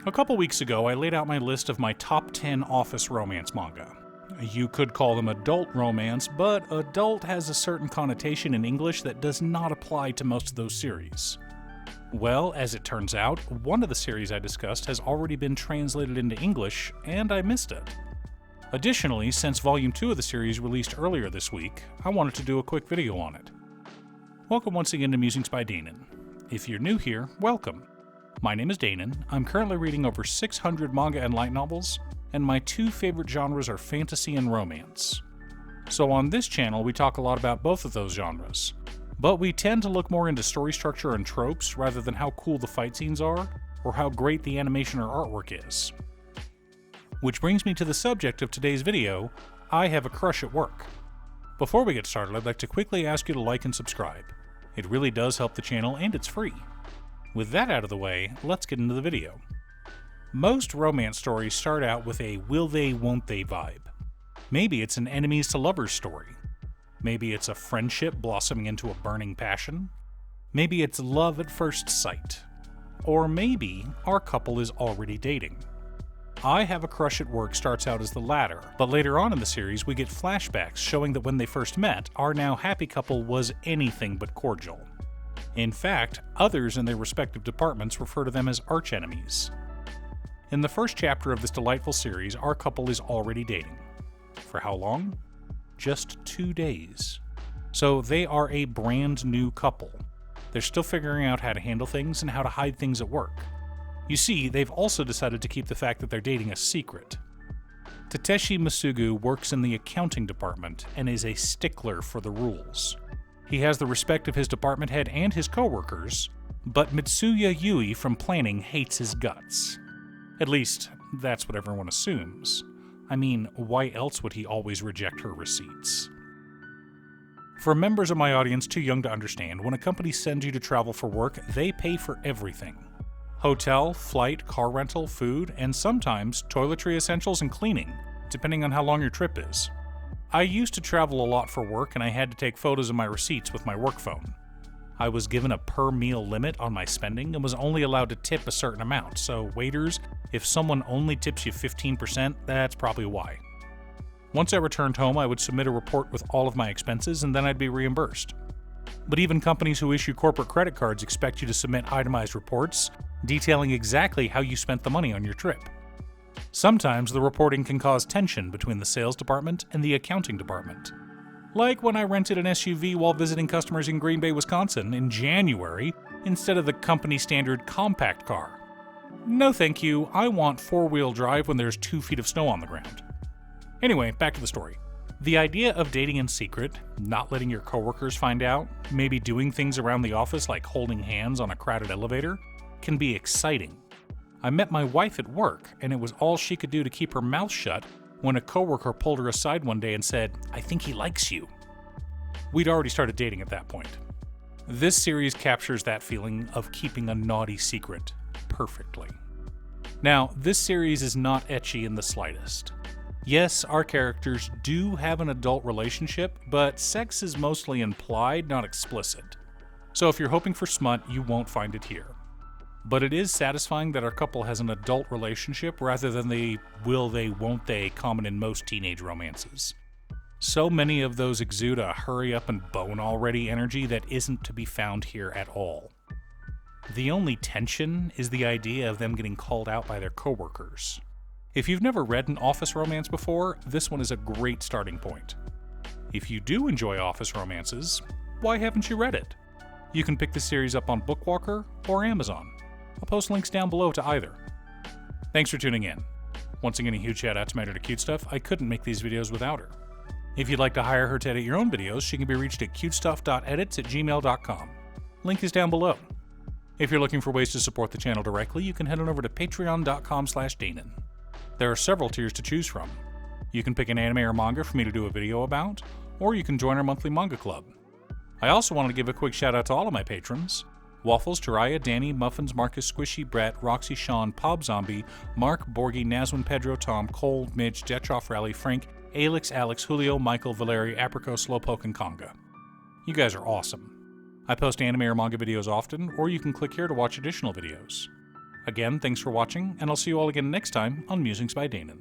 A couple weeks ago, I laid out my list of my top 10 office romance manga. You could call them adult romance, but adult has a certain connotation in English that does not apply to most of those series. Well, as it turns out, one of the series I discussed has already been translated into English, and I missed it. Additionally, since Volume 2 of the series released earlier this week, I wanted to do a quick video on it. Welcome once again to Musings by Danon. If you're new here, welcome. My name is Danon. I'm currently reading over 600 manga and light novels, and my two favorite genres are fantasy and romance. So on this channel, we talk a lot about both of those genres, but we tend to look more into story structure and tropes rather than how cool the fight scenes are, or how great the animation or artwork is. Which brings me to the subject of today's video, I have a crush at work. Before we get started, I'd like to quickly ask you to like and subscribe. It really does help the channel, and it's free. With that out of the way, let's get into the video. Most romance stories start out with a will they, won't they vibe. Maybe it's an enemies to lovers story. Maybe it's a friendship blossoming into a burning passion. Maybe it's love at first sight. Or maybe our couple is already dating. I Have a Crush at Work starts out as the latter, but later on in the series we get flashbacks showing that when they first met, our now happy couple was anything but cordial. In fact, others in their respective departments refer to them as archenemies. In the first chapter of this delightful series, our couple is already dating. For how long? Just 2 days. So they are a brand new couple. They're still figuring out how to handle things and how to hide things at work. You see, they've also decided to keep the fact that they're dating a secret. Tateshi Masugu works in the accounting department and is a stickler for the rules. He has the respect of his department head and his coworkers, but Mitsuya Yui from planning hates his guts. At least, that's what everyone assumes. I mean, why else would he always reject her receipts? For members of my audience too young to understand, when a company sends you to travel for work, they pay for everything. Hotel, flight, car rental, food, and sometimes toiletry essentials and cleaning, depending on how long your trip is. I used to travel a lot for work, and I had to take photos of my receipts with my work phone. I was given a per meal limit on my spending and was only allowed to tip a certain amount, so waiters, if someone only tips you 15%, that's probably why. Once I returned home, I would submit a report with all of my expenses, and then I'd be reimbursed. But even companies who issue corporate credit cards expect you to submit itemized reports detailing exactly how you spent the money on your trip. Sometimes the reporting can cause tension between the sales department and the accounting department. Like when I rented an SUV while visiting customers in Green Bay, Wisconsin in January instead of the company standard compact car. No thank you, I want 4-wheel drive when there's 2 feet of snow on the ground. Anyway, back to the story. The idea of dating in secret, not letting your coworkers find out, maybe doing things around the office like holding hands on a crowded elevator, can be exciting. I met my wife at work, and it was all she could do to keep her mouth shut when a coworker pulled her aside one day and said, "I think he likes you." We'd already started dating at that point. This series captures that feeling of keeping a naughty secret perfectly. Now, this series is not ecchi in the slightest. Yes, our characters do have an adult relationship, but sex is mostly implied, not explicit. So if you're hoping for smut, you won't find it here. But it is satisfying that our couple has an adult relationship rather than the will they, won't they common in most teenage romances. So many of those exude a hurry up and bone already energy that isn't to be found here at all. The only tension is the idea of them getting called out by their coworkers. If you've never read an office romance before, this one is a great starting point. If you do enjoy office romances, why haven't you read it? You can pick the series up on Bookwalker or Amazon. I'll post links down below to either. Thanks for tuning in. Once again, a huge shout out to my editor Cute Stuff. I couldn't make these videos without her. If you'd like to hire her to edit your own videos, she can be reached at cutestuff.edits@gmail.com. Link is down below. If you're looking for ways to support the channel directly, you can head on over to patreon.com/Danon. There are several tiers to choose from. You can pick an anime or manga for me to do a video about, or you can join our monthly manga club. I also want to give a quick shout out to all of my patrons: Waffles, Jiraiya, Danny, Muffins, Marcus, Squishy, Brett, Roxy, Sean, Pob Zombie, Mark, Borgie, Nazwin, Pedro, Tom, Cole, Mitch, Detroff, Rally, Frank, Alix, Alex, Julio, Michael, Valeri, Apricot, Slowpoke, and Conga. You guys are awesome. I post anime or manga videos often, or you can click here to watch additional videos. Again, thanks for watching, and I'll see you all again next time on Musings by Danon.